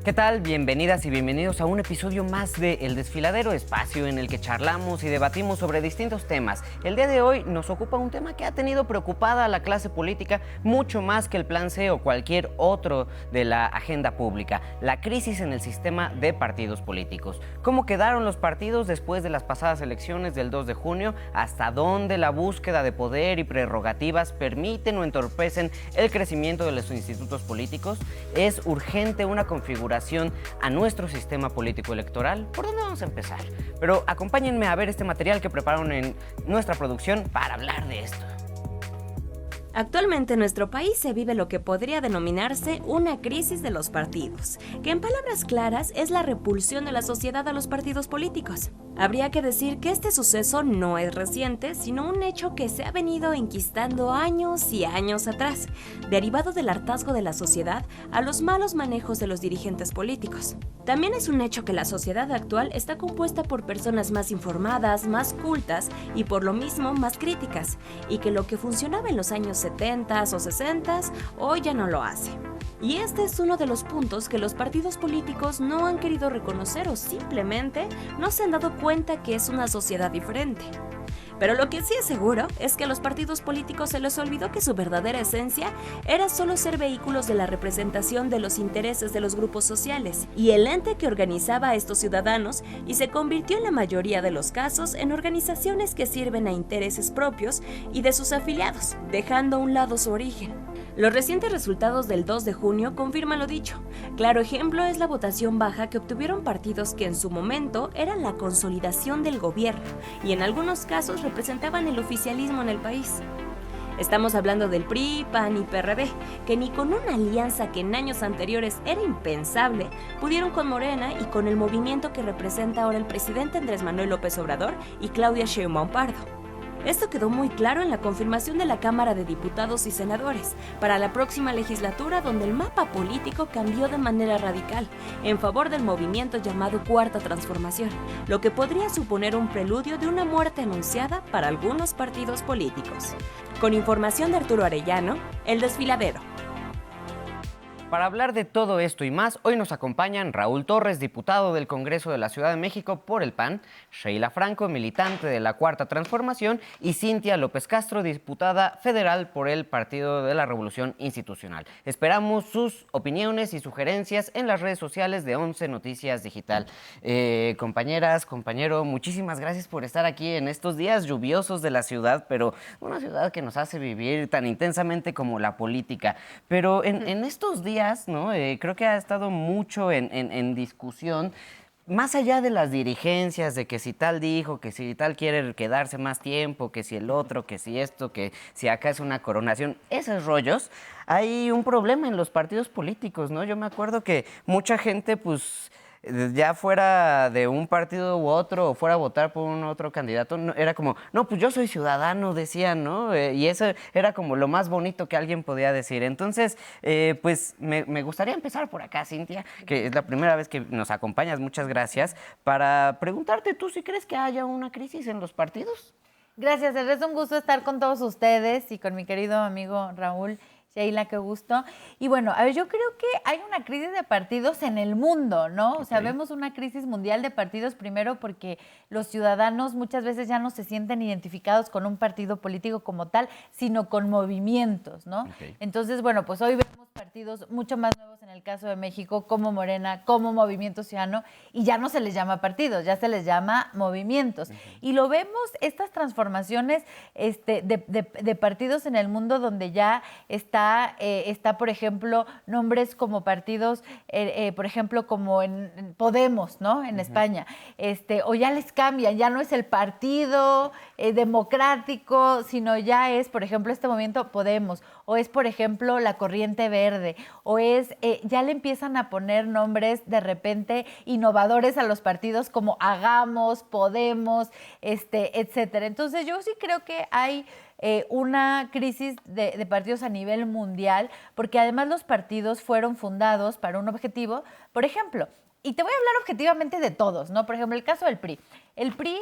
¿Qué tal? Bienvenidas y bienvenidos a un episodio más de El Desfiladero, espacio en el que charlamos y debatimos sobre distintos temas. El día de hoy nos ocupa un tema que ha tenido preocupada a la clase política mucho más que el Plan C o cualquier otro de la agenda pública: la crisis en el sistema de partidos políticos. ¿Cómo quedaron los partidos después de las pasadas elecciones del 2 de junio? ¿Hasta dónde la búsqueda de poder y prerrogativas permiten o entorpecen el crecimiento de los institutos políticos? ¿Es urgente una configuración a nuestro sistema político electoral? ¿Por dónde vamos a empezar? Pero acompáñenme a ver este material que prepararon en nuestra producción para hablar de esto. Actualmente en nuestro país se vive lo que podría denominarse una crisis de los partidos, que en palabras claras es la repulsión de la sociedad a los partidos políticos. Habría que decir que este suceso no es reciente, sino un hecho que se ha venido enquistando años y años atrás, derivado del hartazgo de la sociedad a los malos manejos de los dirigentes políticos. También es un hecho que la sociedad actual está compuesta por personas más informadas, más cultas y por lo mismo más críticas, y que lo que funcionaba en los años 70 o 60 hoy ya no lo hace. Y este es uno de los puntos que los partidos políticos no han querido reconocer o simplemente no se han dado cuenta que es una sociedad diferente. Pero lo que sí es seguro es que a los partidos políticos se les olvidó que su verdadera esencia era solo ser vehículos de la representación de los intereses de los grupos sociales y el ente que organizaba a estos ciudadanos, y se convirtió en la mayoría de los casos en organizaciones que sirven a intereses propios y de sus afiliados, dejando a un lado su origen. Los recientes resultados del 2 de junio confirman lo dicho. Claro ejemplo es la votación baja que obtuvieron partidos que en su momento eran la consolidación del gobierno y en algunos casos representaban el oficialismo en el país. Estamos hablando del PRI, PAN y PRD, que ni con una alianza que en años anteriores era impensable, pudieron con Morena y con el movimiento que representa ahora el presidente Andrés Manuel López Obrador y Claudia Sheinbaum Pardo. Esto quedó muy claro en la confirmación de la Cámara de Diputados y Senadores para la próxima legislatura, donde el mapa político cambió de manera radical en favor del movimiento llamado Cuarta Transformación, lo que podría suponer un preludio de una muerte anunciada para algunos partidos políticos. Con información de Arturo Arellano, El Desfiladero. Para hablar de todo esto y más, hoy nos acompañan Raúl Torres, diputado del Congreso de la Ciudad de México por el PAN, Sheila Franco, militante de la Cuarta Transformación, y Cintia López Castro, diputada federal por el Partido de la Revolución Institucional. Esperamos sus opiniones y sugerencias en las redes sociales de 11 Noticias Digital. Compañeras, compañero, muchísimas gracias por estar aquí en estos días lluviosos de la ciudad, pero una ciudad que nos hace vivir tan intensamente como la política. Pero en estos días, ¿no? Creo que ha estado mucho en discusión, más allá de las dirigencias, de que si tal dijo, que si tal quiere quedarse más tiempo, que si el otro, que si esto, que si acá es una coronación, esos rollos. Hay un problema en los partidos políticos, ¿no? Yo me acuerdo que mucha gente, pues, ya fuera de un partido u otro o fuera a votar por un otro candidato, no, era como, no, pues yo soy ciudadano, decían, ¿no? Y eso era como lo más bonito que alguien podía decir. Entonces, pues me gustaría empezar por acá, Cintia, que es la primera vez que nos acompañas, muchas gracias, para preguntarte tú si crees que haya una crisis en los partidos. Gracias, es un gusto estar con todos ustedes y con mi querido amigo Raúl. Sheila, qué gusto. Y bueno, a ver, yo creo que hay una crisis de partidos en el mundo, ¿no? O sea, vemos una crisis mundial de partidos, primero porque los ciudadanos muchas veces ya no se sienten identificados con un partido político como tal, sino con movimientos, ¿no? Entonces, bueno, pues hoy vemos partidos mucho más nuevos en el caso de México, como Morena, como Movimiento Ciudadano, y ya no se les llama partidos, ya se les llama movimientos. Y lo vemos, estas transformaciones de partidos en el mundo, donde ya está, por ejemplo, nombres como partidos, por ejemplo, como en Podemos, ¿no? En España. O ya les cambian, ya no es el partido democrático, sino ya es, por ejemplo, este movimiento Podemos, o es, por ejemplo, la Corriente Verde, o es, ya le empiezan a poner nombres de repente innovadores a los partidos como Hagamos, Podemos, etcétera. Entonces, yo sí creo que hay una crisis de partidos a nivel mundial, porque además los partidos fueron fundados para un objetivo, por ejemplo, y te voy a hablar objetivamente de todos, ¿no? Por ejemplo, el caso del PRI. El PRI,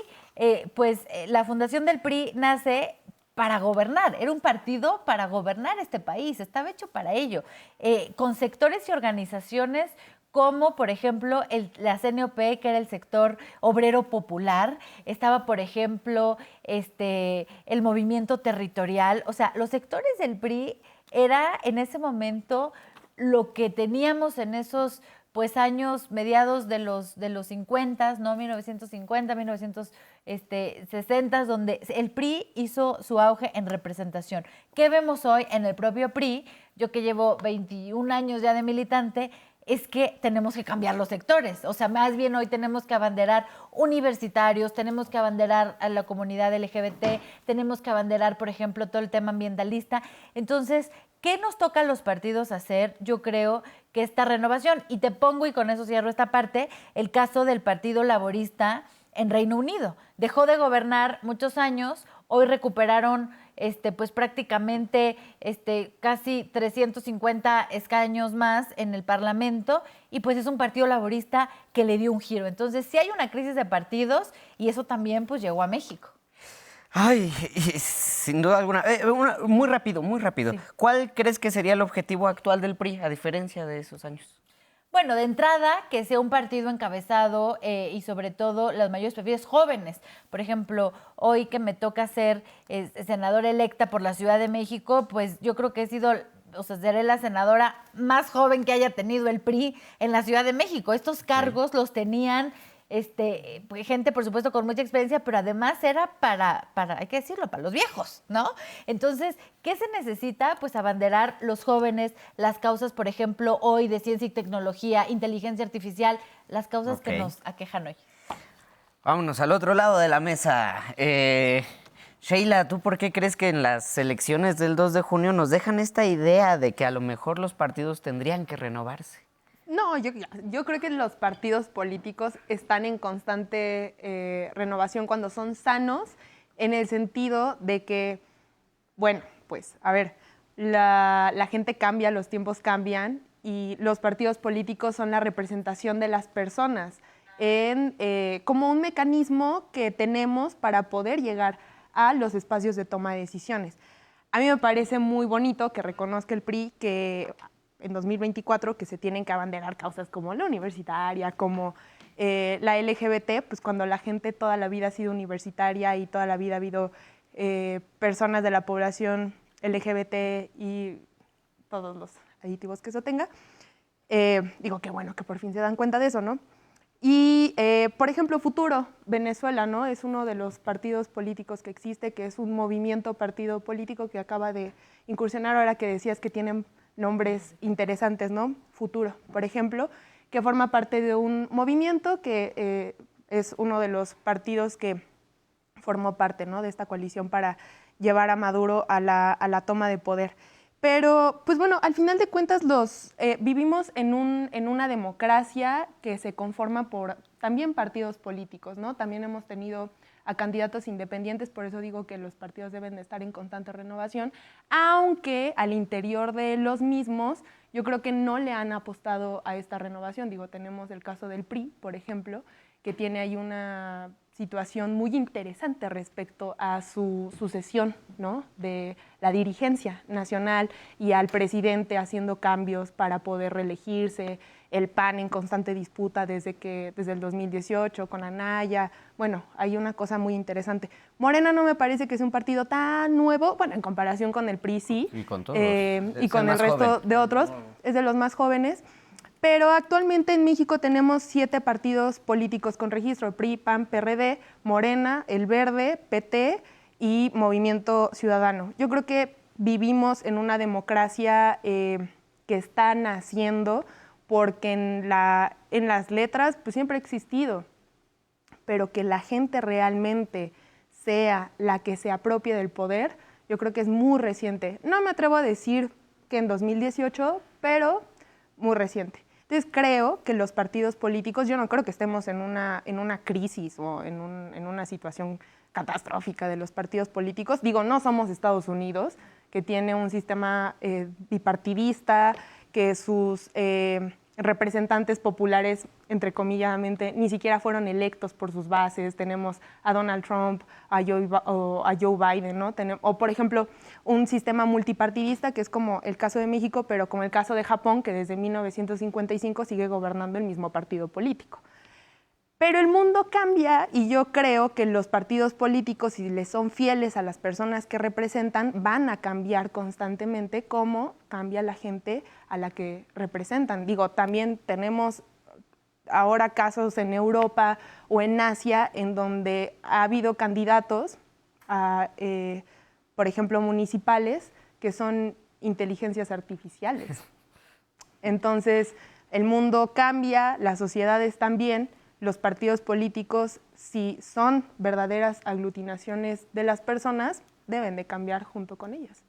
la fundación del PRI nace para gobernar, era un partido para gobernar este país, estaba hecho para ello, con sectores y organizaciones como, por ejemplo, la CNOP, que era el sector obrero popular, estaba, por ejemplo, el movimiento territorial. O sea, los sectores del PRI era en ese momento lo que teníamos en esos pues años mediados de los 50, ¿no? 1950, 1960, donde el PRI hizo su auge en representación. ¿Qué vemos hoy en el propio PRI? Yo que llevo 21 años ya de militante, es que tenemos que cambiar los sectores. O sea, más bien hoy tenemos que abanderar universitarios, tenemos que abanderar a la comunidad LGBT, tenemos que abanderar, por ejemplo, todo el tema ambientalista. Entonces, ¿qué nos toca a los partidos hacer? Yo creo que esta renovación, y te pongo, y con eso cierro esta parte, el caso del Partido Laborista en Reino Unido. Dejó de gobernar muchos años, hoy recuperaron pues prácticamente casi 350 escaños más en el Parlamento, y pues es un partido laborista que le dio un giro. Entonces sí hay una crisis de partidos, y eso también pues llegó a México. Ay, sin duda alguna. Muy rápido, muy rápido. Sí. ¿Cuál crees que sería el objetivo actual del PRI, a diferencia de esos años? Bueno, de entrada, que sea un partido encabezado y sobre todo los mayores perfiles jóvenes. Por ejemplo, hoy que me toca ser senadora electa por la Ciudad de México, pues yo creo que he sido, o sea, seré la senadora más joven que haya tenido el PRI en la Ciudad de México. Estos cargos los tenían pues, gente, por supuesto, con mucha experiencia, pero además era para, hay que decirlo, para los viejos, ¿no? Entonces, ¿qué se necesita? Pues abanderar los jóvenes, las causas, por ejemplo, hoy de ciencia y tecnología, inteligencia artificial, las causas que nos aquejan hoy. Vámonos al otro lado de la mesa. Sheila, ¿tú por qué crees que en las elecciones del 2 de junio nos dejan esta idea de que a lo mejor los partidos tendrían que renovarse? No, yo creo que los partidos políticos están en constante renovación cuando son sanos, en el sentido de que, bueno, pues, a ver, la gente cambia, los tiempos cambian, y los partidos políticos son la representación de las personas como un mecanismo que tenemos para poder llegar a los espacios de toma de decisiones. A mí me parece muy bonito que reconozca el PRI que en 2024 que se tienen que abanderar causas como la universitaria, como la LGBT, pues cuando la gente toda la vida ha sido universitaria y toda la vida ha habido personas de la población LGBT y todos los aditivos que eso tenga. Digo que bueno, que por fin se dan cuenta de eso, ¿no? Y, por ejemplo, Futuro, Venezuela, ¿no? Es uno de los partidos políticos que existe, que es un movimiento partido político que acaba de incursionar, ahora que decías que tienen nombres interesantes, ¿no? Futuro, por ejemplo, que forma parte de un movimiento que es uno de los partidos que formó parte, ¿no?, de esta coalición para llevar a Maduro a la toma de poder. Pero, pues bueno, al final de cuentas vivimos en una democracia que se conforma por también partidos políticos, ¿no? También hemos tenido a candidatos independientes, por eso digo que los partidos deben de estar en constante renovación, aunque al interior de los mismos yo creo que no le han apostado a esta renovación. Digo, tenemos el caso del PRI, por ejemplo, que tiene ahí una situación muy interesante respecto a su sucesión, ¿no?, de la dirigencia nacional y al presidente haciendo cambios para poder reelegirse, el PAN en constante disputa desde el 2018 con Anaya. Bueno, hay una cosa muy interesante. Morena no me parece que sea un partido tan nuevo, bueno, en comparación con el PRI sí, y con todos, y con el resto de otros, es de los más jóvenes. Pero actualmente en México tenemos 7 partidos políticos con registro: PRI, PAN, PRD, Morena, El Verde, PT y Movimiento Ciudadano. Yo creo que vivimos en una democracia que está naciendo, porque en las letras pues siempre ha existido, pero que la gente realmente sea la que se apropie del poder, yo creo que es muy reciente. No me atrevo a decir que en 2018, pero muy reciente. Entonces creo que los partidos políticos, yo no creo que estemos en una crisis o en una situación catastrófica de los partidos políticos. Digo, no somos Estados Unidos, que tiene un sistema bipartidista, que sus representantes populares, entre comilladamente, ni siquiera fueron electos por sus bases. Tenemos a Donald Trump, a Joe Biden, ¿no? O, por ejemplo, un sistema multipartidista, que es como el caso de México, pero como el caso de Japón, que desde 1955 sigue gobernando el mismo partido político. Pero el mundo cambia y yo creo que los partidos políticos, si les son fieles a las personas que representan, van a cambiar constantemente cómo cambia la gente a la que representan. Digo, también tenemos ahora casos en Europa o en Asia en donde ha habido candidatos, por ejemplo, municipales, que son inteligencias artificiales. Entonces, el mundo cambia, las sociedades también. Los partidos políticos, si son verdaderas aglutinaciones de las personas, deben de cambiar junto con ellas.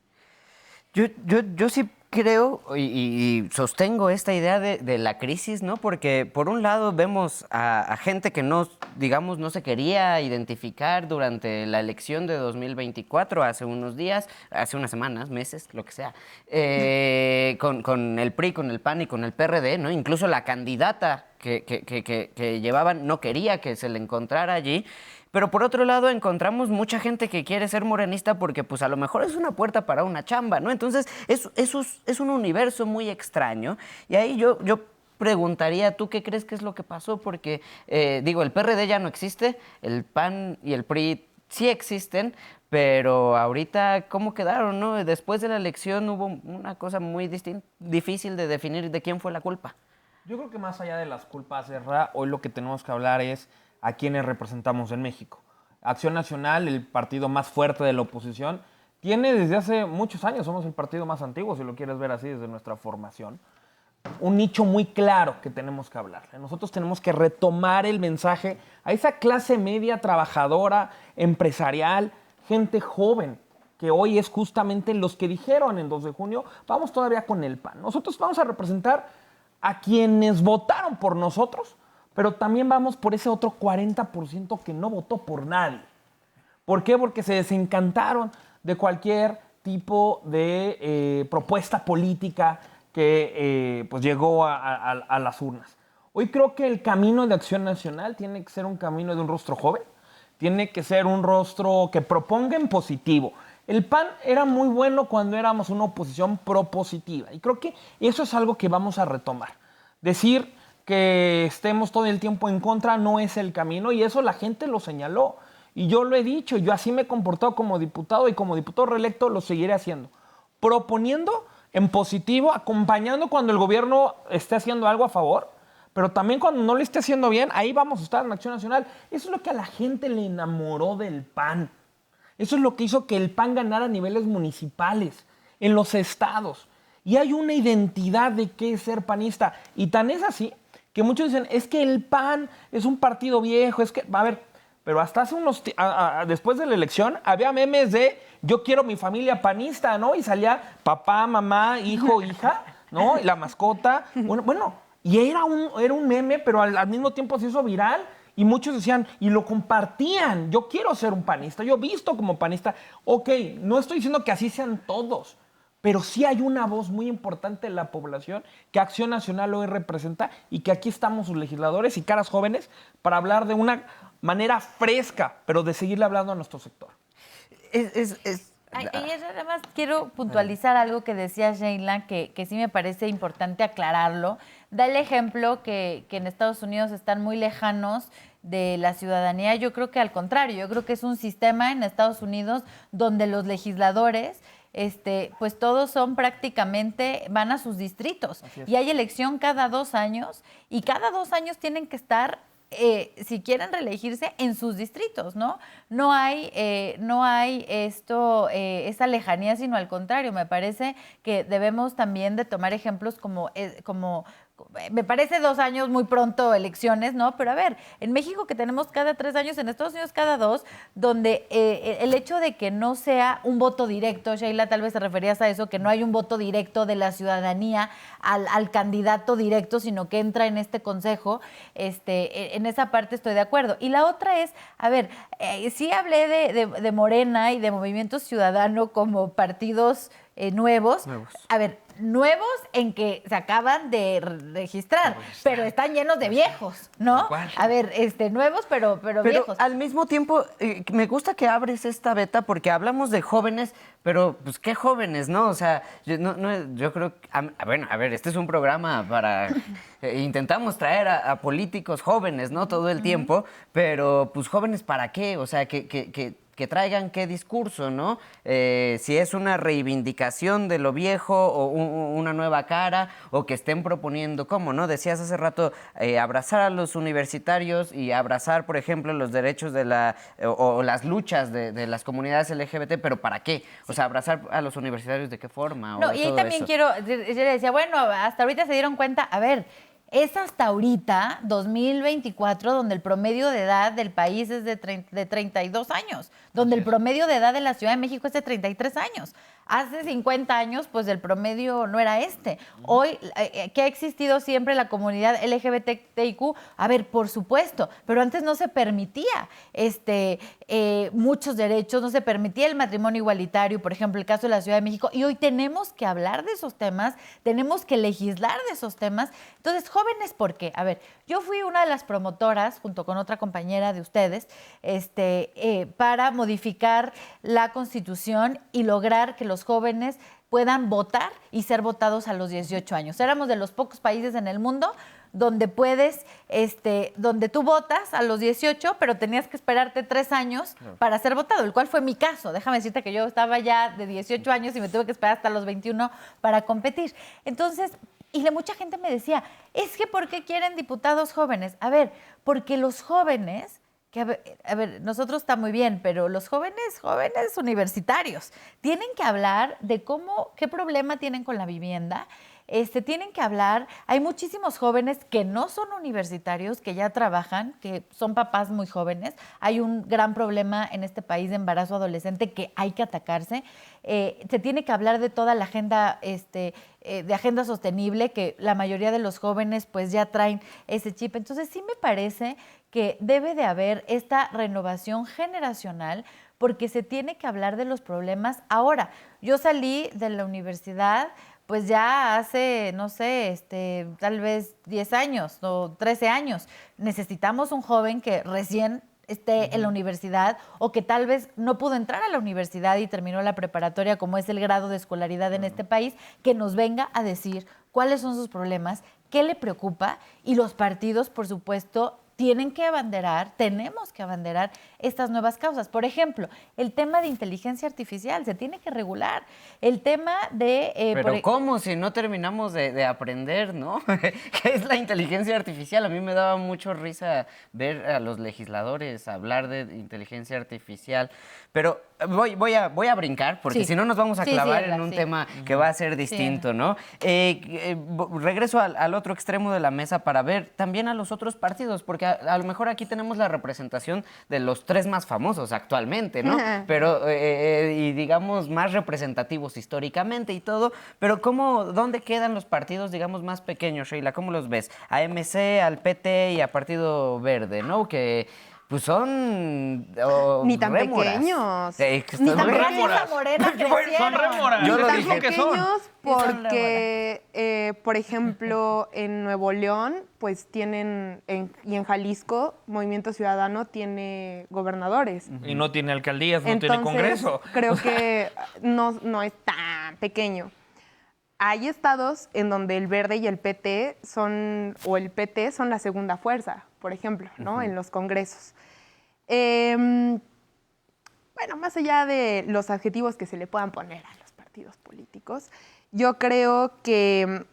Yo sí creo y sostengo esta idea de la crisis, ¿no? Porque por un lado vemos a gente que no, digamos, no se quería identificar durante la elección de 2024, hace unos días, hace unas semanas, meses, lo que sea, con el PRI, con el PAN y con el PRD, ¿no? Incluso la candidata que llevaban no quería que se le encontrara allí. Pero por otro lado encontramos mucha gente que quiere ser morenista porque pues a lo mejor es una puerta para una chamba, ¿no? Entonces es un universo muy extraño. Y ahí yo preguntaría, ¿tú qué crees que es lo que pasó? Porque, digo, el PRD ya no existe, el PAN y el PRI sí existen, pero ahorita, ¿cómo quedaron, no? Después de la elección hubo una cosa muy difícil de definir de quién fue la culpa. Yo creo que más allá de las culpas, Erra, hoy lo que tenemos que hablar es a quienes representamos en México. Acción Nacional, el partido más fuerte de la oposición, tiene desde hace muchos años, somos el partido más antiguo, si lo quieres ver así, desde nuestra formación, un nicho muy claro que tenemos que hablar. Nosotros tenemos que retomar el mensaje a esa clase media, trabajadora, empresarial, gente joven, que hoy es justamente los que dijeron en 2 de junio, vamos todavía con el PAN. Nosotros vamos a representar a quienes votaron por nosotros, pero también vamos por ese otro 40% que no votó por nadie. ¿Por qué? Porque se desencantaron de cualquier tipo de propuesta política que pues llegó a las urnas. Hoy creo que el camino de Acción Nacional tiene que ser un camino de un rostro joven, tiene que ser un rostro que proponga en positivo. El PAN era muy bueno cuando éramos una oposición propositiva y creo que eso es algo que vamos a retomar. Decir que estemos todo el tiempo en contra no es el camino y eso la gente lo señaló. Y yo lo he dicho, yo así me he comportado como diputado y como diputado reelecto lo seguiré haciendo. Proponiendo en positivo, acompañando cuando el gobierno esté haciendo algo a favor, pero también cuando no lo esté haciendo bien, ahí vamos a estar en Acción Nacional. Eso es lo que a la gente le enamoró del PAN. Eso es lo que hizo que el PAN ganara a niveles municipales, en los estados. Y hay una identidad de qué es ser panista. Y tan es así que muchos dicen, es que el PAN es un partido viejo, es que, a ver, pero hasta hace unos, después de la elección, había memes de, yo quiero mi familia panista, ¿no? Y salía papá, mamá, hijo, hija, ¿no? Y la mascota, bueno, y era un meme, pero al mismo tiempo se hizo viral, y muchos decían, y lo compartían, yo quiero ser un panista, yo visto como panista. Ok, no estoy diciendo que así sean todos, pero sí hay una voz muy importante en la población que Acción Nacional hoy representa y que aquí estamos sus legisladores y caras jóvenes para hablar de una manera fresca, pero de seguirle hablando a nuestro sector. Nada más quiero puntualizar algo que decía Sheila, que sí me parece importante aclararlo. Da el ejemplo que en Estados Unidos están muy lejanos de la ciudadanía. Yo creo que al contrario, yo creo que es un sistema en Estados Unidos donde los legisladores pues todos son prácticamente, van a sus distritos y hay elección cada 2 años y cada 2 años tienen que estar, si quieren reelegirse, en sus distritos, ¿no? No hay esa lejanía, sino al contrario, me parece que debemos también de tomar ejemplos como me parece 2 años muy pronto elecciones, ¿no? Pero a ver, en México que tenemos cada 3 años, en Estados Unidos cada 2, donde el hecho de que no sea un voto directo, Sheila, tal vez te referías a eso, que no hay un voto directo de la ciudadanía al candidato directo, sino que entra en este consejo, en esa parte estoy de acuerdo. Y la otra es, a ver, sí hablé de Morena y de Movimiento Ciudadano como partidos nuevos. A ver, nuevos en que se acaban de registrar, pero están llenos de viejos, ¿no? Igual. A ver, nuevos, pero viejos. al mismo tiempo, me gusta que abres esta beta porque hablamos de jóvenes, pero pues qué jóvenes, ¿no? O sea, yo creo que, bueno, a ver, este es un programa para... intentamos traer a políticos jóvenes, ¿no? Todo el tiempo, pero pues jóvenes ¿para qué? O sea, que traigan qué discurso, ¿no? Si es una reivindicación de lo viejo o una nueva cara o que estén proponiendo cómo, ¿no? Decías hace rato abrazar a los universitarios y abrazar, por ejemplo, los derechos de o las luchas de las comunidades LGBT, pero ¿para qué? O sea, abrazar a los universitarios ¿de qué forma? No, O y ahí todo también eso. yo le decía, bueno, hasta ahorita se dieron cuenta, a ver, es hasta ahorita, 2024, donde el promedio de edad del país es de 32 años, donde el promedio de edad de la Ciudad de México es de 33 años. Hace 50 años, pues el promedio no era este. Hoy, que ha existido siempre la comunidad LGBTIQ, a ver, por supuesto, pero antes no se permitía muchos derechos, no se permitía el matrimonio igualitario, por ejemplo, el caso de la Ciudad de México, y hoy tenemos que hablar de esos temas, tenemos que legislar de esos temas. Entonces, jóvenes, ¿por qué? A ver, yo fui una de las promotoras, junto con otra compañera de ustedes, para modificar la Constitución y lograr que los jóvenes puedan votar y ser votados a los 18 años. Éramos de los pocos países en el mundo donde donde tú votas a los 18, pero tenías que esperarte 3 años para ser votado, el cual fue mi caso. Déjame decirte que yo estaba ya de 18 años y me tuve que esperar hasta los 21 para competir. Entonces, mucha gente me decía, es que ¿por qué quieren diputados jóvenes? A ver, porque los jóvenes, a ver, nosotros está muy bien, pero los jóvenes universitarios, tienen que hablar de qué problema tienen con la vivienda. Tienen que hablar, hay muchísimos jóvenes que no son universitarios, que ya trabajan, que son papás muy jóvenes. Hay un gran problema en este país de embarazo adolescente que hay que atacarse. Se tiene que hablar de toda la agenda, de agenda sostenible, que la mayoría de los jóvenes pues ya traen ese chip. Entonces sí me parece que debe de haber esta renovación generacional porque se tiene que hablar de los problemas. Ahora, yo salí de la universidad pues ya hace, no sé, tal vez 10 años o 13 años. Necesitamos un joven que recién esté en la universidad o que tal vez no pudo entrar a la universidad y terminó la preparatoria, como es el grado de escolaridad en este país, que nos venga a decir cuáles son sus problemas, qué le preocupa, y los partidos, por supuesto, tenemos que abanderar estas nuevas causas. Por ejemplo, el tema de inteligencia artificial se tiene que regular. El tema de... Pero ¿cómo? Si no terminamos de aprender, ¿no? ¿Qué es la inteligencia artificial? A mí me daba mucho risa ver a los legisladores hablar de inteligencia artificial. Pero voy a brincar, porque si no nos vamos a clavar en un tema que va a ser distinto, ¿no? Regreso al otro extremo de la mesa para ver también a los otros partidos, porque a lo mejor aquí tenemos la representación de los 3 más famosos actualmente, ¿no? Pero, y digamos, más representativos históricamente y todo, pero ¿dónde quedan los partidos, digamos, más pequeños, Sheila? ¿Cómo los ves? A MC, al PT y a Partido Verde, ¿no? Que pues son ni tan rémoras. pequeños. Ni tan rémoras. Morena Son rémoras. Yo lo Tan dije. que son. pequeños son porque, por ejemplo, en Nuevo León, pues tienen, y en Jalisco, Movimiento Ciudadano tiene gobernadores. Y no tiene alcaldías, no Entonces, tiene congreso. creo que no es tan pequeño. Hay estados en donde el Verde y el PT o el PT son la segunda fuerza, por ejemplo, ¿no? En los congresos. Bueno, más allá de los adjetivos que se le puedan poner a los partidos políticos, yo creo que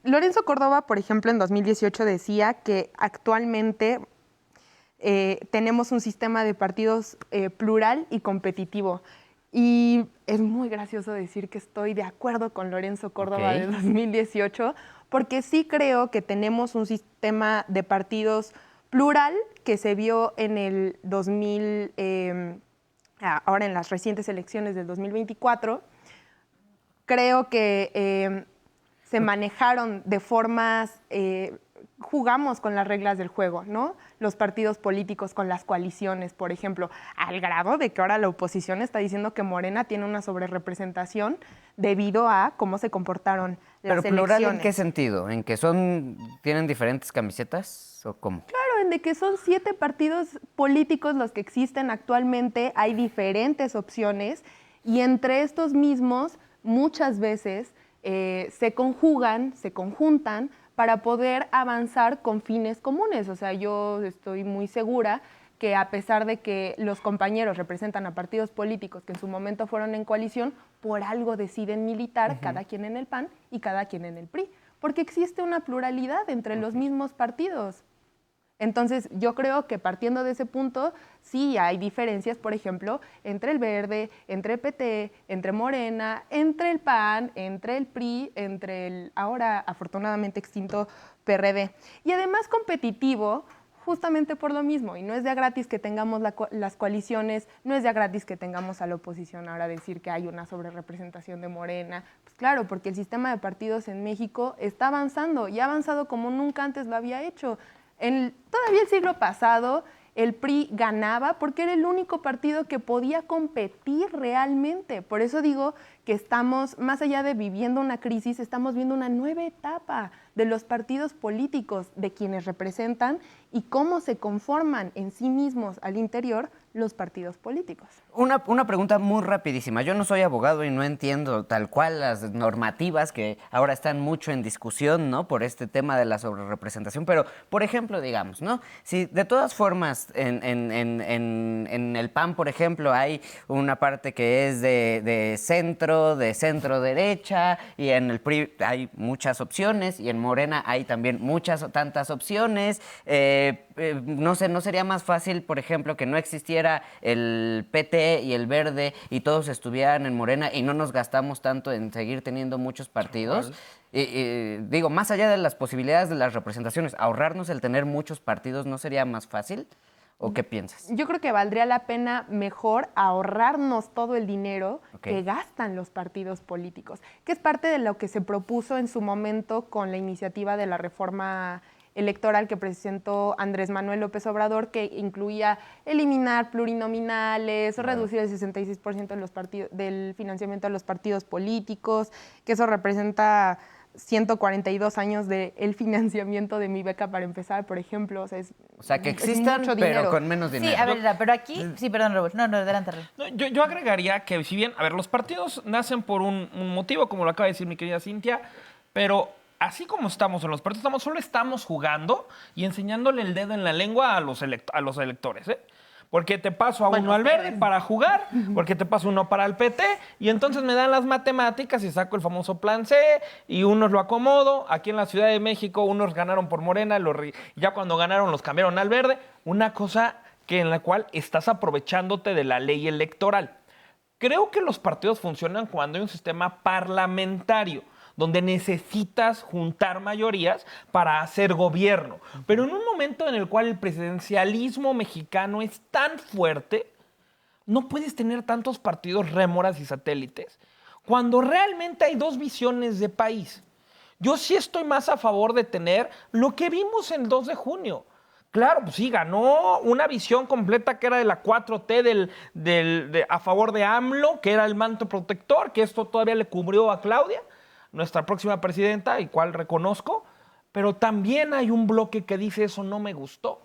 Lorenzo Córdoba, por ejemplo, en 2018 decía que actualmente tenemos un sistema de partidos plural y competitivo. Y es muy gracioso decir que estoy de acuerdo con Lorenzo Córdoba de 2018, porque sí creo que tenemos un sistema de partidos plural que se vio en el 2000, ahora en las recientes elecciones del 2024. Creo que se manejaron de formas jugamos con las reglas del juego, ¿no? Los partidos políticos con las coaliciones, por ejemplo, al grado de que ahora la oposición está diciendo que Morena tiene una sobrerepresentación debido a cómo se comportaron las ¿Pero plural elecciones. en qué sentido? ¿En que tienen diferentes camisetas o cómo? Claro, en de que son 7 partidos políticos los que existen actualmente, hay diferentes opciones y entre estos mismos muchas veces se conjuntan para poder avanzar con fines comunes. O sea, yo estoy muy segura que a pesar de que los compañeros representan a partidos políticos que en su momento fueron en coalición, por algo deciden militar, cada quien en el PAN y cada quien en el PRI, porque existe una pluralidad entre los mismos partidos. Entonces, yo creo que partiendo de ese punto, sí hay diferencias, por ejemplo, entre el Verde, entre el PT, entre Morena, entre el PAN, entre el PRI, entre el ahora afortunadamente extinto PRD. Y además competitivo, justamente por lo mismo. Y no es de a gratis que tengamos las coaliciones, no es de a gratis que tengamos a la oposición ahora decir que hay una sobrerepresentación de Morena. Pues claro, porque el sistema de partidos en México está avanzando y ha avanzado como nunca antes lo había hecho. Todavía el siglo pasado, el PRI ganaba porque era el único partido que podía competir realmente. Por eso digo que estamos, más allá de viviendo una crisis, estamos viendo una nueva etapa de los partidos políticos, de quienes representan y cómo se conforman en sí mismos al interior los partidos políticos. Una pregunta muy rapidísima. Yo no soy abogado y no entiendo tal cual las normativas que ahora están mucho en discusión, ¿no? Por este tema de la sobrerepresentación. Pero, por ejemplo, digamos, ¿no? Si de todas formas en el PAN, por ejemplo, hay una parte que es de centro derecha, y en el PRI hay muchas opciones, y en Morena hay también tantas opciones. No sé, ¿no sería más fácil, por ejemplo, que no existiera el PT y el Verde y todos estuvieran en Morena y no nos gastamos tanto en seguir teniendo muchos partidos? Digo, más allá de las posibilidades de las representaciones, ahorrarnos el tener muchos partidos, ¿no sería más fácil? ¿O qué piensas? Yo creo que valdría la pena mejor ahorrarnos todo el dinero que gastan los partidos políticos, que es parte de lo que se propuso en su momento con la iniciativa de la reforma electoral que presentó Andrés Manuel López Obrador, que incluía eliminar plurinominales, reducir el 66% del financiamiento de los partidos políticos, que eso representa 142 años del financiamiento de mi beca para empezar, por ejemplo. O sea, que existan, pero con menos dinero. Sí, a ver, pero aquí... Sí, perdón, Raúl. No, adelante, Raúl. No, yo agregaría que si bien, a ver, los partidos nacen por un motivo, como lo acaba de decir mi querida Cintia, pero así como estamos en los partidos, solo estamos jugando y enseñándole el dedo en la lengua a los electores, ¿eh? Porque te paso a uno al Verde para jugar, porque te paso uno para el PT, y entonces me dan las matemáticas y saco el famoso plan C, y unos lo acomodo. Aquí en la Ciudad de México, unos ganaron por Morena, ya cuando ganaron los cambiaron al Verde. Una cosa en la cual estás aprovechándote de la ley electoral. Creo que los partidos funcionan cuando hay un sistema parlamentario, donde necesitas juntar mayorías para hacer gobierno. Pero en un momento en el cual el presidencialismo mexicano es tan fuerte, no puedes tener tantos partidos rémoras y satélites, cuando realmente hay dos visiones de país. Yo sí estoy más a favor de tener lo que vimos el 2 de junio. Claro, pues sí, ganó una visión completa que era de la 4T a favor de AMLO, que era el manto protector, que esto todavía le cubrió a Claudia, nuestra próxima presidenta, y cual reconozco, pero también hay un bloque que dice eso no me gustó.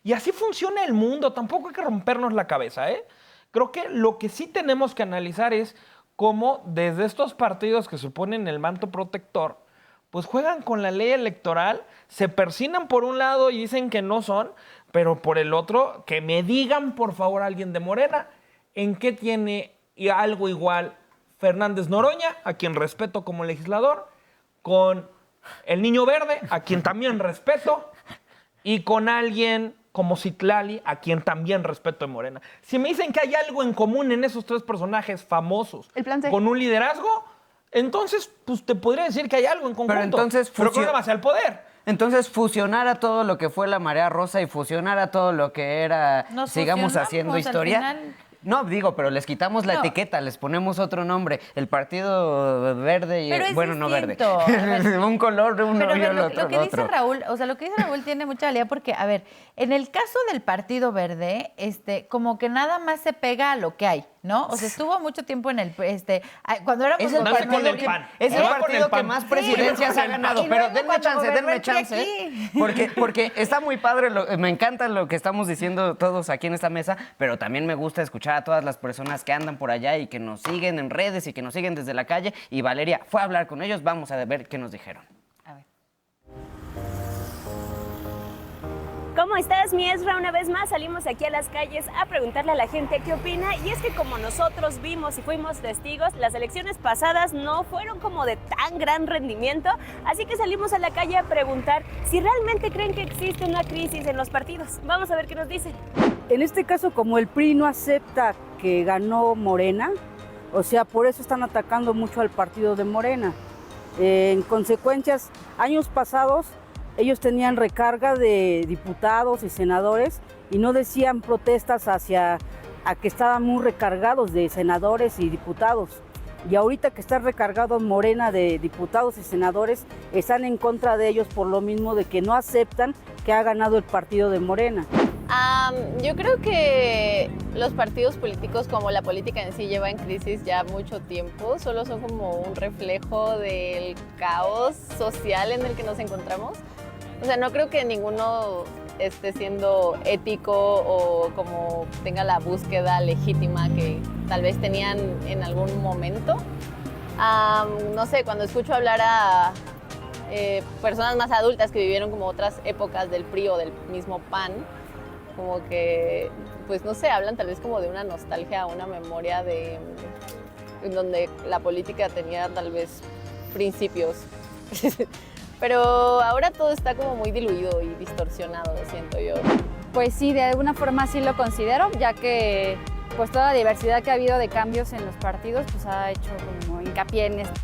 Y así funciona el mundo, tampoco hay que rompernos la cabeza, ¿eh? Creo que lo que sí tenemos que analizar es cómo desde estos partidos que suponen el manto protector, pues juegan con la ley electoral, se persignan por un lado y dicen que no son, pero por el otro, que me digan por favor alguien de Morena, en qué tiene algo igual Fernández Noroña, a quien respeto como legislador, con el Niño Verde, a quien también respeto, y con alguien como Citlali, a quien también respeto de Morena. Si me dicen que hay algo en común en esos tres personajes famosos, el plan C, con un liderazgo, entonces pues te podría decir que hay algo en conjunto. Pero entonces hacia el poder. Entonces fusionar a todo lo que fue la Marea Rosa y fusionar a todo lo que era sigamos haciendo historia. No, digo, pero les quitamos la etiqueta, les ponemos otro nombre. El Partido Verde y... Pero es bueno, no verde. distinto. Un color de uno Pero a y ver, el otro lo que dice otro. Raúl, o sea, lo que dice Raúl tiene mucha valía porque, a ver, en el caso del Partido Verde, como que nada más se pega a lo que hay, ¿no? O sea, estuvo mucho tiempo en el, cuando éramos Es el No se partido, con el PAN. es el No con partido el PAN. que más Sí, presidencias no ha con el ganado. PAN. Y Pero luego denme cuando chance, gobernó denme el PRI chance. aquí. Porque está muy padre, me encanta lo que estamos diciendo todos aquí en esta mesa, pero también me gusta escuchar a todas las personas que andan por allá y que nos siguen en redes y que nos siguen desde la calle. Y Valeria fue a hablar con ellos, vamos a ver qué nos dijeron. A ver. ¿Cómo estás, mi Ezra? Una vez más salimos aquí a las calles a preguntarle a la gente qué opina, y es que como nosotros vimos y fuimos testigos, las elecciones pasadas no fueron como de tan gran rendimiento, así que salimos a la calle a preguntar si realmente creen que existe una crisis en los partidos. Vamos a ver qué nos dicen. En este caso, como el PRI no acepta que ganó Morena, o sea, por eso están atacando mucho al partido de Morena. En consecuencias, años pasados, ellos tenían recarga de diputados y senadores y no decían protestas a que estaban muy recargados de senadores y diputados. Y ahorita que está recargado Morena de diputados y senadores, están en contra de ellos por lo mismo de que no aceptan que ha ganado el partido de Morena. Yo creo que los partidos políticos, como la política en sí, lleva en crisis ya mucho tiempo. Solo son como un reflejo del caos social en el que nos encontramos. O sea, no creo que ninguno esté siendo ético o como tenga la búsqueda legítima que tal vez tenían en algún momento. No sé, cuando escucho hablar a personas más adultas que vivieron como otras épocas del PRI o del mismo PAN, como que, pues no sé, hablan tal vez como de una nostalgia, una memoria en donde la política tenía tal vez principios. Pero ahora todo está como muy diluido y distorsionado, siento yo. Pues sí, de alguna forma sí lo considero, ya que pues toda la diversidad que ha habido de cambios en los partidos pues ha hecho como hincapié en esto.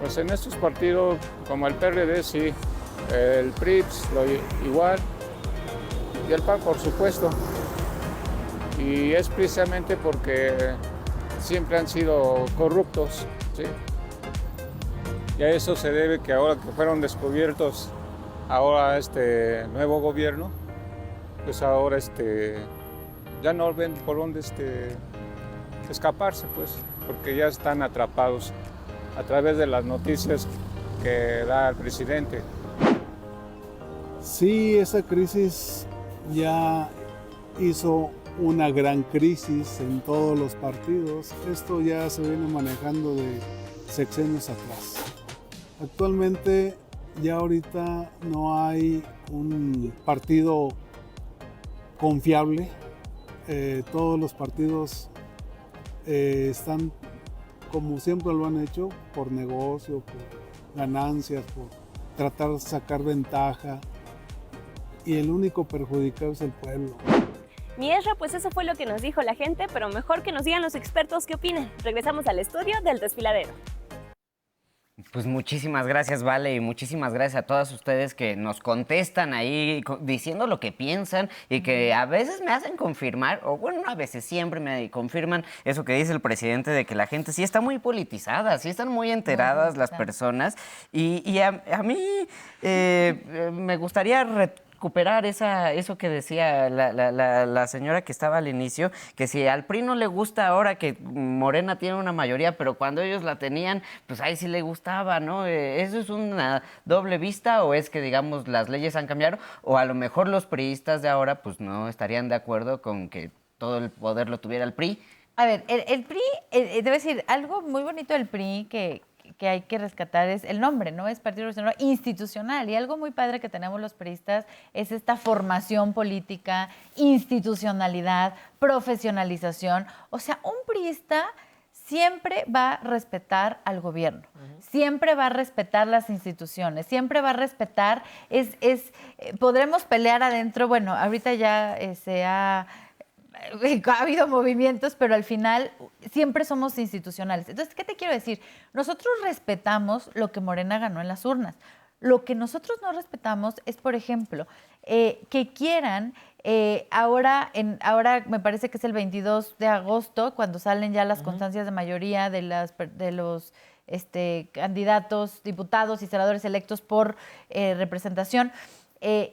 Pues en estos partidos como el PRD sí, el PRI igual y el PAN por supuesto. Y es precisamente porque siempre han sido corruptos, ¿sí? Y a eso se debe que ahora que fueron descubiertos ahora este nuevo gobierno, pues ahora ya no ven por dónde escaparse, pues, porque ya están atrapados a través de las noticias que da el presidente. Sí, esa crisis ya hizo una gran crisis en todos los partidos. Esto ya se viene manejando de sexenios atrás. Actualmente ya ahorita no hay un partido confiable. Todos los partidos están como siempre lo han hecho, por negocio, por ganancias, por tratar de sacar ventaja. Y el único perjudicado es el pueblo. Mi Ezra, pues eso fue lo que nos dijo la gente, pero mejor que nos digan los expertos qué opinan. Regresamos al estudio del Desfiladero. Pues muchísimas gracias, Vale, y muchísimas gracias a todas ustedes que nos contestan ahí diciendo lo que piensan y que a veces me hacen confirmar, o bueno, a veces siempre me confirman eso que dice el presidente de que la gente sí está muy politizada, sí están muy enteradas las personas. Y a mí me gustaría recuperar eso que decía la señora que estaba al inicio, que si al PRI no le gusta ahora que Morena tiene una mayoría, pero cuando ellos la tenían, pues ahí sí le gustaba, ¿no? ¿Eso es una doble vista o es que, digamos, las leyes han cambiado? O a lo mejor los priistas de ahora, pues no estarían de acuerdo con que todo el poder lo tuviera el PRI. A ver, el PRI, debo decir, algo muy bonito del PRI que hay que rescatar es el nombre, ¿no? Es Partido Revolucionario Institucional. Y algo muy padre que tenemos los priistas es esta formación política, institucionalidad, profesionalización. O sea, un priista siempre va a respetar al gobierno, siempre va a respetar las instituciones, siempre va a respetar, podremos pelear adentro, bueno, ahorita ya ha habido movimientos, pero al final siempre somos institucionales. Entonces, ¿qué te quiero decir? Nosotros respetamos lo que Morena ganó en las urnas. Lo que nosotros no respetamos es, por ejemplo, que quieran Ahora me parece que es el 22 de agosto, cuando salen ya las constancias de mayoría de los candidatos, diputados y senadores electos por representación.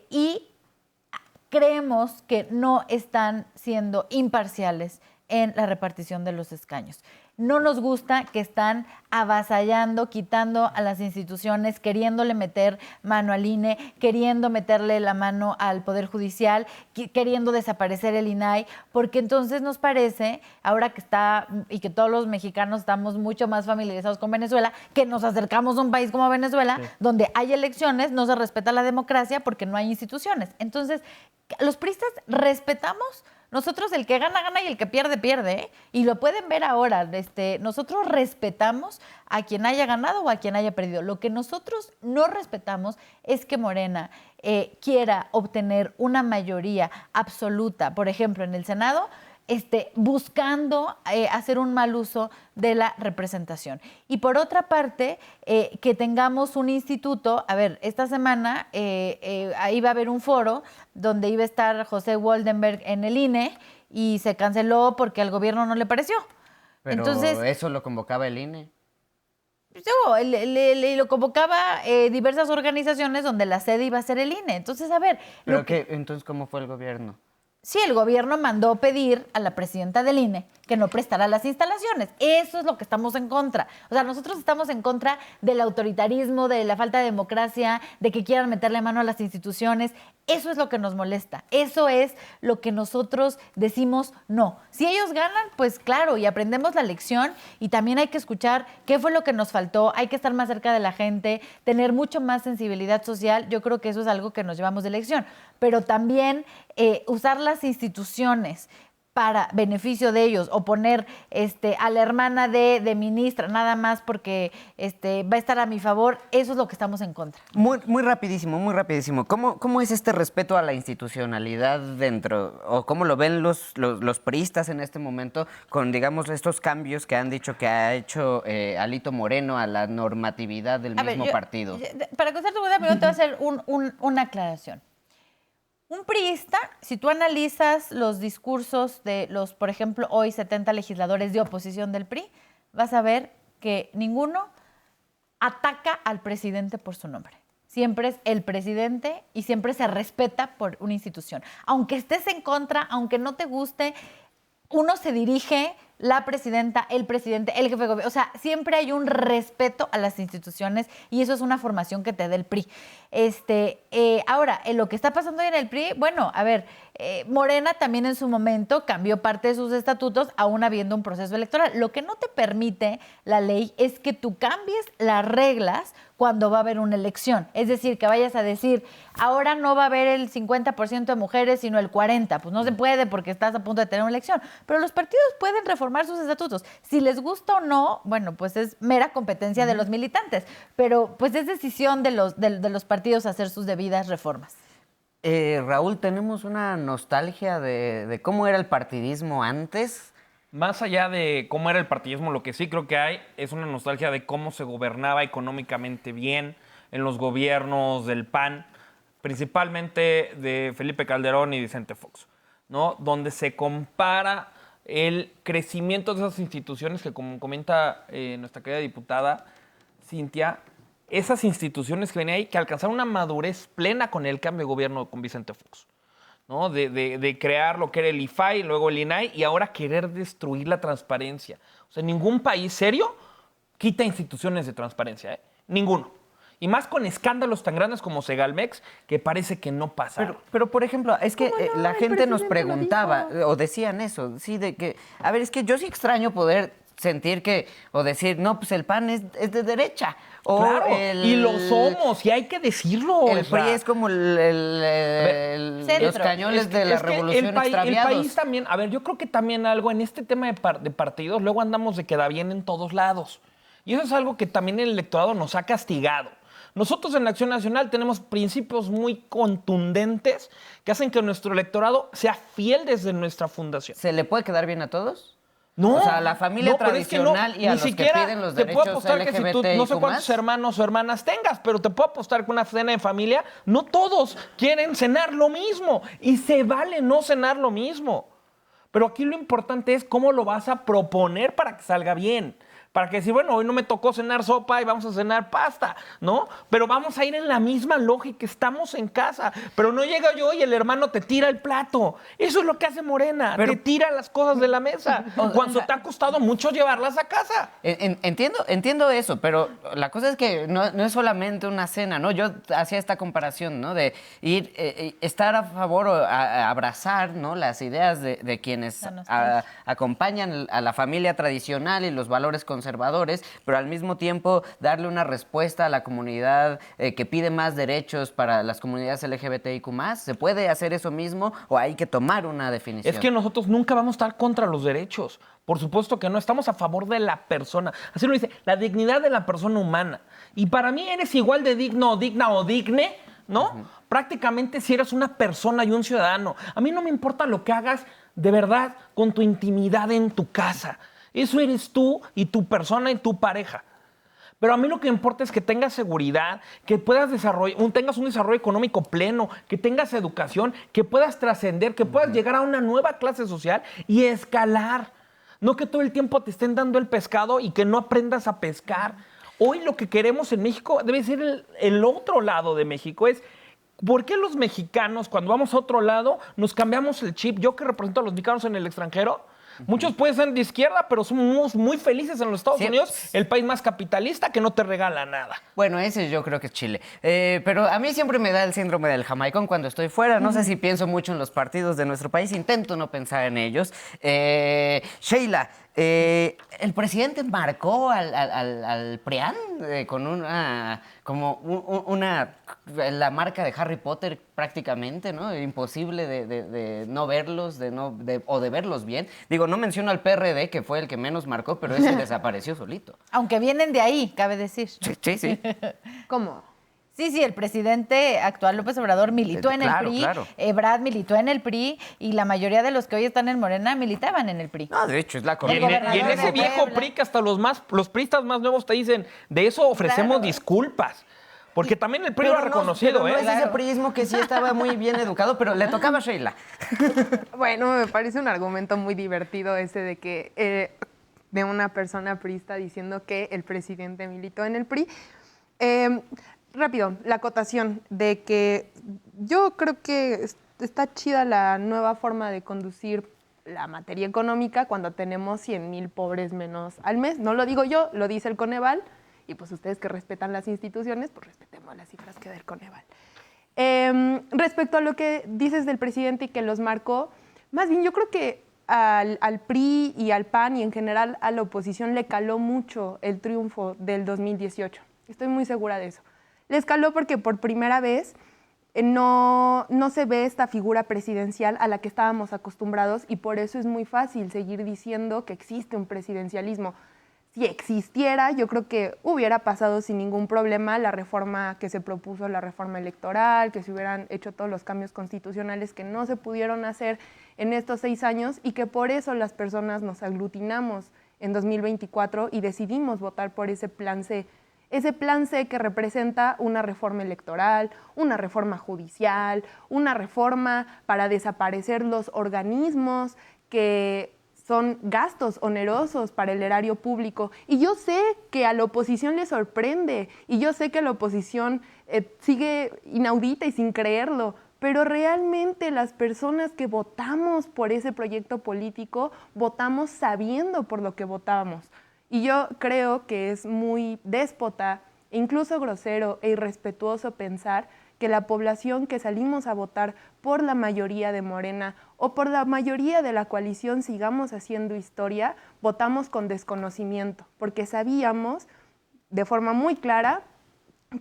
Y creemos que no están siendo imparciales en la repartición de los escaños. No nos gusta que están avasallando, quitando a las instituciones, queriéndole meter mano al INE, queriendo meterle la mano al Poder Judicial, queriendo desaparecer el INAI, porque entonces nos parece, ahora que está y que todos los mexicanos estamos mucho más familiarizados con Venezuela, que nos acercamos a un país como Venezuela, donde hay elecciones, no se respeta la democracia porque no hay instituciones. Entonces, los priistas respetamos. Nosotros, el que gana, gana y el que pierde, pierde, ¿eh? Y lo pueden ver ahora. Nosotros respetamos a quien haya ganado o a quien haya perdido. Lo que nosotros no respetamos es que Morena quiera obtener una mayoría absoluta, por ejemplo, en el Senado, buscando hacer un mal uso de la representación. Y por otra parte, que tengamos un instituto, a ver, esta semana ahí va a haber un foro donde iba a estar José Woldenberg en el INE y se canceló porque al gobierno no le pareció. Pero entonces, eso lo convocaba el INE. Lo convocaba diversas organizaciones donde la sede iba a ser el INE. Entonces, a ver... Entonces, ¿cómo fue el gobierno? Sí, el gobierno mandó pedir a la presidenta del INE que no prestara las instalaciones. Eso es lo que estamos en contra. O sea, nosotros estamos en contra del autoritarismo, de la falta de democracia, de que quieran meterle mano a las instituciones. Eso es lo que nos molesta. Eso es lo que nosotros decimos no. Si ellos ganan, pues claro, y aprendemos la lección y también hay que escuchar qué fue lo que nos faltó. Hay que estar más cerca de la gente, tener mucho más sensibilidad social. Yo creo que eso es algo que nos llevamos de lección. Pero también usar las instituciones para beneficio de ellos o poner a la hermana de ministra nada más porque va a estar a mi favor, eso es lo que estamos en contra. Muy rapidísimo, muy rapidísimo. ¿Cómo es este respeto a la institucionalidad dentro, o cómo lo ven los priistas en este momento con, digamos, estos cambios que han dicho que ha hecho Alito Moreno a la normatividad del mismo partido? Para contestar tu pregunta, primero te voy a hacer una aclaración. Un priista, si tú analizas los discursos de los, por ejemplo, hoy 70 legisladores de oposición del PRI, vas a ver que ninguno ataca al presidente por su nombre. Siempre es el presidente y siempre se respeta por una institución. Aunque estés en contra, aunque no te guste, uno se dirige, la presidenta, el presidente, el jefe de gobierno. O sea, siempre hay un respeto a las instituciones y eso es una formación que te da el PRI. Ahora, en lo que está pasando hoy en el PRI, bueno, a ver, Morena también en su momento cambió parte de sus estatutos aún habiendo un proceso electoral. Lo que no te permite la ley es que tú cambies las reglas cuando va a haber una elección. Es decir, que vayas a decir, ahora no va a haber el 50% de mujeres, sino el 40%. Pues no se puede porque estás a punto de tener una elección. Pero los partidos pueden reformar sus estatutos. Si les gusta o no, bueno, pues es mera competencia de los militantes. Pero pues es decisión de los partidos hacer sus debidas reformas. Raúl, ¿tenemos una nostalgia de cómo era el partidismo antes? Más allá de cómo era el partidismo, lo que sí creo que hay es una nostalgia de cómo se gobernaba económicamente bien en los gobiernos del PAN, principalmente de Felipe Calderón y Vicente Fox, ¿no? Donde se compara el crecimiento de esas instituciones que, como comenta nuestra querida diputada Cintia, esas instituciones que venían ahí, que alcanzaron una madurez plena con el cambio de gobierno con Vicente Fox, ¿no? De crear lo que era el IFAI, luego el INAI, y ahora querer destruir la transparencia. O sea, ningún país serio quita instituciones de transparencia, ¿eh? Ninguno. Y más con escándalos tan grandes como Segalmex, que parece que no pasa. Pero, por ejemplo, es que la gente nos preguntaba, o decían eso, sí, de que, a ver, es que yo sí extraño poder sentir que, o decir, no, pues el PAN es de derecha. O claro, y lo somos, y hay que decirlo. El PRI es como los cañones de la revolución extraviados. El país también, a ver, yo creo que también algo en este tema de partidos, luego andamos de queda bien en todos lados. Y eso es algo que también el electorado nos ha castigado. Nosotros en la Acción Nacional tenemos principios muy contundentes que hacen que nuestro electorado sea fiel desde nuestra fundación. ¿Se le puede quedar bien a todos? No, o sea, la familia pero es que tradicional y a ni los siquiera que piden los te puedo derechos apostar que si tú no sé LGBTIQ+. cuántos hermanos o hermanas tengas, pero te puedo apostar que una cena de familia, no todos quieren cenar lo mismo y se vale no cenar lo mismo. Pero aquí lo importante es cómo lo vas a proponer para que salga bien. Para que decir, bueno, hoy no me tocó cenar sopa y vamos a cenar pasta, ¿no? Pero vamos a ir en la misma lógica, estamos en casa. Pero no llega yo y el hermano te tira el plato. Eso es lo que hace Morena, te tira las cosas de la mesa. Cuando te ha costado mucho llevarlas a casa. Entiendo eso, pero la cosa es que no es solamente una cena, ¿no? Yo hacía esta comparación, ¿no? De estar a favor o a abrazar, ¿no? Las ideas de quienes acompañan a la familia tradicional y los valores conservadores, pero al mismo tiempo darle una respuesta a la comunidad que pide más derechos para las comunidades LGBTIQ+. ¿Se puede hacer eso mismo o hay que tomar una definición? Es que nosotros nunca vamos a estar contra los derechos. Por supuesto que no, estamos a favor de la persona. Así lo dice, la dignidad de la persona humana. Y para mí eres igual de digno, digna o digne, ¿no? Prácticamente si eres una persona y un ciudadano. A mí no me importa lo que hagas de verdad con tu intimidad en tu casa. Eso eres tú y tu persona y tu pareja. Pero a mí lo que me importa es que tengas seguridad, que puedas tengas un desarrollo económico pleno, que tengas educación, que puedas trascender, que puedas llegar a una nueva clase social y escalar. No que todo el tiempo te estén dando el pescado y que no aprendas a pescar. Hoy lo que queremos en México debe ser el otro lado de México. Es, ¿por qué los mexicanos, cuando vamos a otro lado, nos cambiamos el chip? Yo que represento a los mexicanos en el extranjero, muchos pueden ser de izquierda, pero somos muy felices en los Estados Unidos, el país más capitalista que no te regala nada. Bueno, ese yo creo que es Chile. Pero a mí siempre me da el síndrome del jamaicón cuando estoy fuera. No sé si pienso mucho en los partidos de nuestro país, intento no pensar en ellos. Sheila, el presidente marcó al PRIAN con la marca de Harry Potter prácticamente, ¿no? Imposible de no verlos, o de verlos bien. Digo, no menciono al PRD, que fue el que menos marcó, pero ese desapareció solito. Aunque vienen de ahí, cabe decir. Sí. ¿Cómo? Sí, el presidente actual López Obrador militó en el PRI, claro. Ebrard militó en el PRI y la mayoría de los que hoy están en Morena militaban en el PRI. No, de hecho, es la Y corriente. en ese viejo PRI que hasta los priistas más nuevos te dicen, de eso ofrecemos disculpas. Porque también el PRI lo ha reconocido, no es ese priismo que sí estaba muy bien educado, pero le tocaba a Sheila. Bueno, me parece un argumento muy divertido ese de que de una persona priista diciendo que el presidente militó en el PRI. Rápido, la acotación de que yo creo que está chida la nueva forma de conducir la materia económica cuando tenemos 100,000 pobres menos al mes. No lo digo yo, lo dice el Coneval, y pues ustedes que respetan las instituciones, pues respetemos las cifras que da el Coneval. Respecto a lo que dices del presidente y que los marcó, más bien yo creo que al PRI y al PAN y en general a la oposición le caló mucho el triunfo del 2018. Estoy muy segura de eso. Les caló porque por primera vez no se ve esta figura presidencial a la que estábamos acostumbrados y por eso es muy fácil seguir diciendo que existe un presidencialismo. Si existiera, yo creo que hubiera pasado sin ningún problema la reforma que se propuso, la reforma electoral, que se hubieran hecho todos los cambios constitucionales que no se pudieron hacer en estos 6 años y que por eso las personas nos aglutinamos en 2024 y decidimos votar por ese plan C. Ese plan C que representa una reforma electoral, una reforma judicial, una reforma para desaparecer los organismos que son gastos onerosos para el erario público. Y yo sé que a la oposición le sorprende, y yo sé que la oposición sigue inaudita y sin creerlo, pero realmente las personas que votamos por ese proyecto político, votamos sabiendo por lo que votábamos. Y yo creo que es muy déspota, incluso grosero e irrespetuoso pensar que la población que salimos a votar por la mayoría de Morena o por la mayoría de la coalición Sigamos Haciendo Historia, votamos con desconocimiento, porque sabíamos de forma muy clara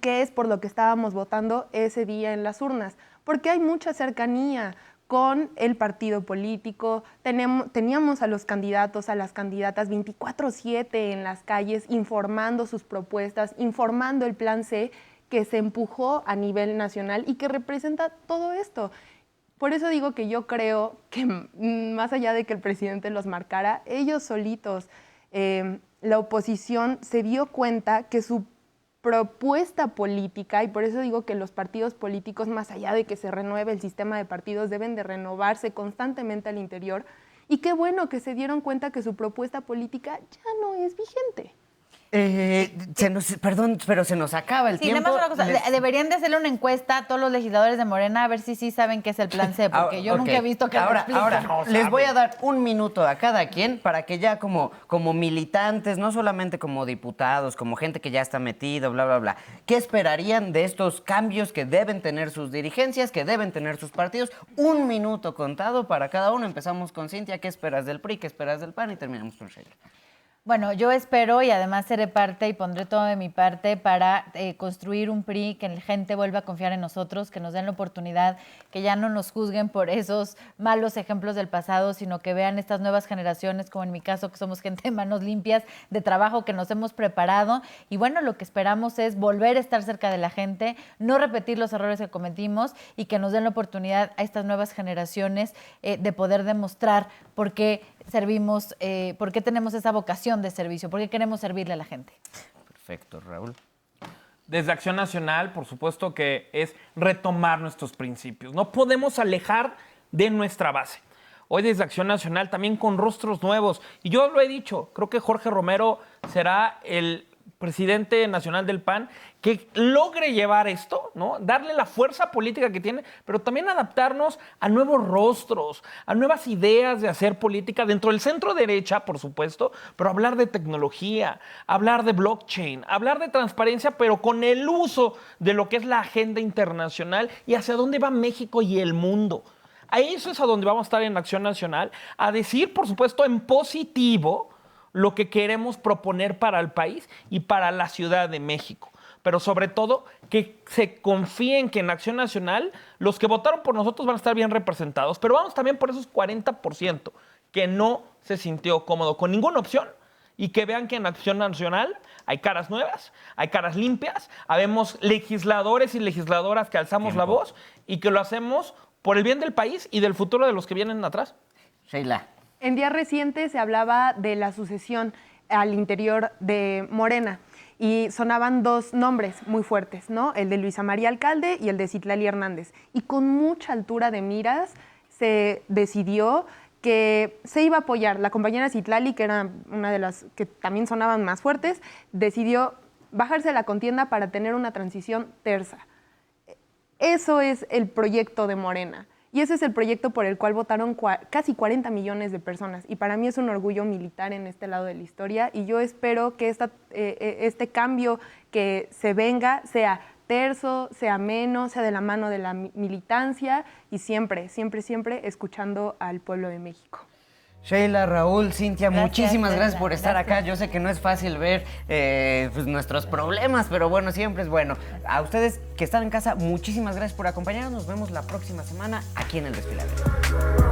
qué es por lo que estábamos votando ese día en las urnas, porque hay mucha cercanía con el partido político, teníamos a los candidatos, a las candidatas 24/7 en las calles informando sus propuestas, informando el plan C que se empujó a nivel nacional y que representa todo esto. Por eso digo que yo creo que más allá de que el presidente los marcara, ellos solitos, la oposición se dio cuenta que su propuesta política, y por eso digo que los partidos políticos, más allá de que se renueve el sistema de partidos, deben de renovarse constantemente al interior, y qué bueno que se dieron cuenta que su propuesta política ya no es vigente. Perdón, pero se nos acaba el tiempo. Nada más una cosa, deberían de hacerle una encuesta a todos los legisladores de Morena a ver si sí saben qué es el plan C, porque yo nunca he visto que ahora no les voy a dar un minuto a cada quien para que ya como militantes, no solamente como diputados, como gente que ya está metida, bla, bla, bla, ¿qué esperarían de estos cambios que deben tener sus dirigencias, que deben tener sus partidos? Un minuto contado para cada uno. Empezamos con Cintia. ¿Qué esperas del PRI? ¿Qué esperas del PAN? Y terminamos con Sheila. Bueno, yo espero y además seré parte y pondré todo de mi parte para construir un PRI, que la gente vuelva a confiar en nosotros, que nos den la oportunidad, que ya no nos juzguen por esos malos ejemplos del pasado, sino que vean estas nuevas generaciones, como en mi caso, que somos gente de manos limpias, de trabajo, que nos hemos preparado. Y bueno, lo que esperamos es volver a estar cerca de la gente, no repetir los errores que cometimos y que nos den la oportunidad a estas nuevas generaciones de poder demostrar por qué servimos, por qué tenemos esa vocación de servicio, por qué queremos servirle a la gente. Perfecto, Raúl. Desde Acción Nacional, por supuesto que es retomar nuestros principios. No podemos alejar de nuestra base. Hoy desde Acción Nacional también con rostros nuevos. Y yo lo he dicho, creo que Jorge Romero será el presidente nacional del PAN, que logre llevar esto, ¿no? Darle la fuerza política que tiene, pero también adaptarnos a nuevos rostros, a nuevas ideas de hacer política dentro del centro derecha, por supuesto, pero hablar de tecnología, hablar de blockchain, hablar de transparencia, pero con el uso de lo que es la agenda internacional y hacia dónde va México y el mundo. A eso es a donde vamos a estar en Acción Nacional, a decir, por supuesto, en positivo, lo que queremos proponer para el país y para la Ciudad de México. Pero sobre todo, que se confíen que en Acción Nacional los que votaron por nosotros van a estar bien representados. Pero vamos también por esos 40% que no se sintió cómodo con ninguna opción y que vean que en Acción Nacional hay caras nuevas, hay caras limpias, habemos legisladores y legisladoras que alzamos la voz y que lo hacemos por el bien del país y del futuro de los que vienen atrás. Sheila. En días recientes se hablaba de la sucesión al interior de Morena y sonaban dos nombres muy fuertes, ¿no? El de Luisa María Alcalde y el de Citlali Hernández. Y con mucha altura de miras se decidió que se iba a apoyar. La compañera Citlali, que era una de las que también sonaban más fuertes, decidió bajarse de la contienda para tener una transición tersa. Eso es el proyecto de Morena. Y ese es el proyecto por el cual votaron casi 40 millones de personas. Y para mí es un orgullo militar en este lado de la historia. Y yo espero que este cambio que se venga sea terso, sea ameno, sea de la mano de la militancia y siempre, siempre, siempre escuchando al pueblo de México. Sheila, Raúl, Cintia, muchísimas gracias por estar acá. Yo sé que no es fácil ver pues nuestros problemas, pero bueno, siempre es bueno. A ustedes que están en casa, muchísimas gracias por acompañarnos. Nos vemos la próxima semana aquí en El Desfiladero.